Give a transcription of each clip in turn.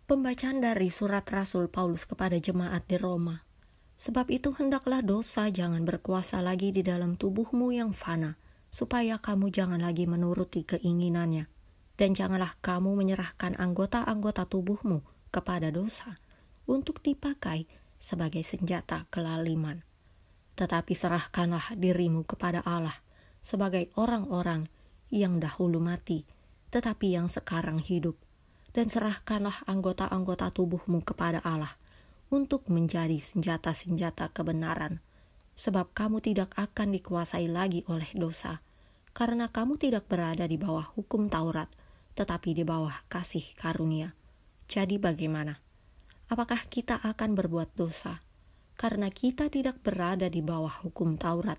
Pembacaan dari surat Rasul Paulus kepada jemaat di Roma. Sebab itu hendaklah dosa jangan berkuasa lagi di dalam tubuhmu yang fana, supaya kamu jangan lagi menuruti keinginannya. Dan janganlah kamu menyerahkan anggota-anggota tubuhmu kepada dosa, untuk dipakai sebagai senjata kelaliman. Tetapi serahkanlah dirimu kepada Allah, sebagai orang-orang yang dahulu mati, tetapi yang sekarang hidup. Dan serahkanlah anggota-anggota tubuhmu kepada Allah, untuk menjadi senjata-senjata kebenaran. Sebab kamu tidak akan dikuasai lagi oleh dosa, karena kamu tidak berada di bawah hukum Taurat, tetapi di bawah kasih karunia. Jadi bagaimana? Apakah kita akan berbuat dosa? Karena kita tidak berada di bawah hukum Taurat,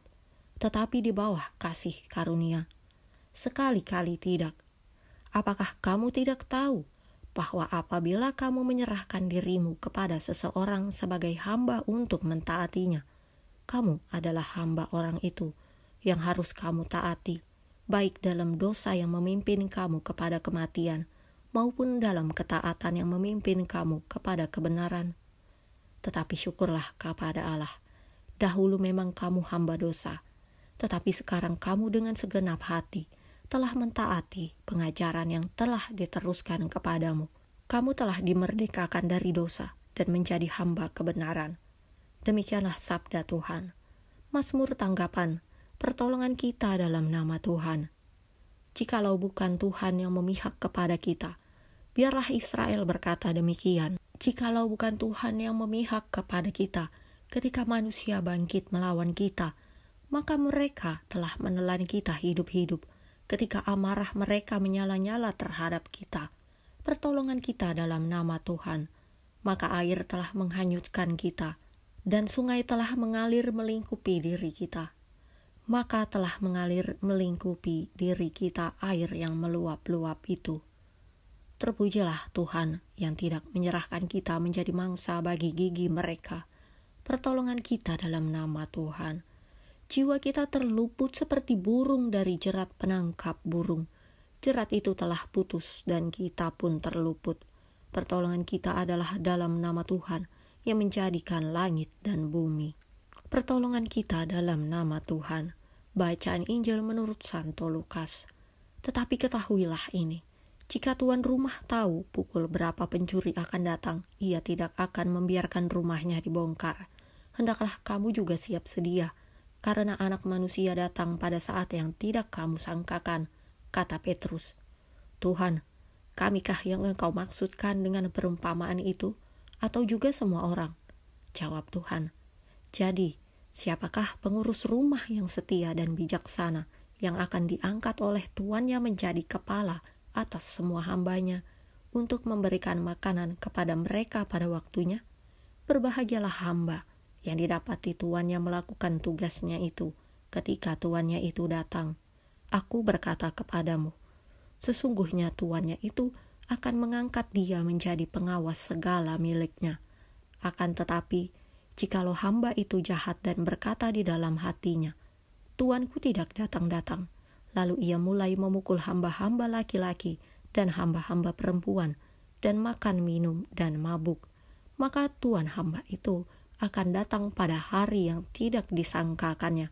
tetapi di bawah kasih karunia. Sekali-kali tidak. Apakah kamu tidak tahu bahwa apabila kamu menyerahkan dirimu kepada seseorang sebagai hamba untuk mentaatinya, kamu adalah hamba orang itu yang harus kamu taati, baik dalam dosa yang memimpin kamu kepada kematian, maupun dalam ketaatan yang memimpin kamu kepada kebenaran. Tetapi syukurlah kepada Allah, dahulu memang kamu hamba dosa, tetapi sekarang kamu dengan segenap hati telah mentaati pengajaran yang telah diteruskan kepadamu. Kamu telah dimerdekakan dari dosa dan menjadi hamba kebenaran. Demikianlah sabda Tuhan. Mazmur tanggapan, pertolongan kita dalam nama Tuhan. Jikalau bukan Tuhan yang memihak kepada kita, biarlah Israel berkata demikian. Jikalau bukan Tuhan yang memihak kepada kita, ketika manusia bangkit melawan kita, maka mereka telah menelan kita hidup-hidup. Ketika amarah mereka menyala-nyala terhadap kita, pertolongan kita dalam nama Tuhan, maka air telah menghanyutkan kita, dan sungai telah mengalir melingkupi diri kita. Maka telah mengalir melingkupi diri kita air yang meluap-luap itu. Terpujilah Tuhan yang tidak menyerahkan kita menjadi mangsa bagi gigi mereka. Pertolongan kita dalam nama Tuhan. Jiwa kita terluput seperti burung dari jerat penangkap burung. Jerat itu telah putus dan kita pun terluput. Pertolongan kita adalah dalam nama Tuhan yang menjadikan langit dan bumi. Pertolongan kita dalam nama Tuhan. Bacaan Injil menurut Santo Lukas. Tetapi ketahuilah ini, jika tuan rumah tahu pukul berapa pencuri akan datang, ia tidak akan membiarkan rumahnya dibongkar. Hendaklah kamu juga siap sedia, karena Anak Manusia datang pada saat yang tidak kamu sangkakan, kata Petrus. Tuhan, kamikah yang engkau maksudkan dengan perumpamaan itu, atau juga semua orang? Jawab Tuhan. Jadi, siapakah pengurus rumah yang setia dan bijaksana, yang akan diangkat oleh tuannya menjadi kepala atas semua hambanya, untuk memberikan makanan kepada mereka pada waktunya? Berbahagialah hamba yang didapati tuannya melakukan tugasnya itu ketika tuannya itu datang. Aku berkata kepadamu, sesungguhnya tuannya itu akan mengangkat dia menjadi pengawas segala miliknya. Akan tetapi, jikalau hamba itu jahat dan berkata di dalam hatinya, tuanku tidak datang-datang, lalu ia mulai memukul hamba-hamba laki-laki dan hamba-hamba perempuan, dan makan minum dan mabuk, maka tuan hamba itu akan datang pada hari yang tidak disangkakannya,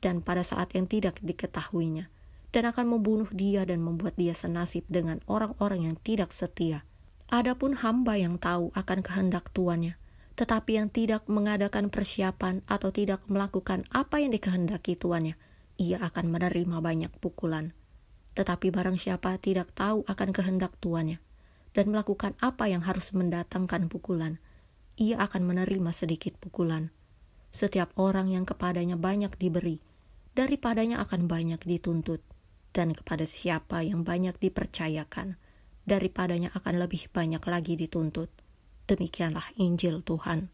dan pada saat yang tidak diketahuinya, dan akan membunuh dia dan membuat dia senasib dengan orang-orang yang tidak setia. Adapun hamba yang tahu akan kehendak tuannya, tetapi yang tidak mengadakan persiapan atau tidak melakukan apa yang dikehendaki tuannya, ia akan menerima banyak pukulan. Tetapi barang siapa tidak tahu akan kehendak tuannya, dan melakukan apa yang harus mendatangkan pukulan, ia akan menerima sedikit pukulan. Setiap orang yang kepadanya banyak diberi, daripadanya akan banyak dituntut. Dan kepada siapa yang banyak dipercayakan, daripadanya akan lebih banyak lagi dituntut. Demikianlah Injil Tuhan.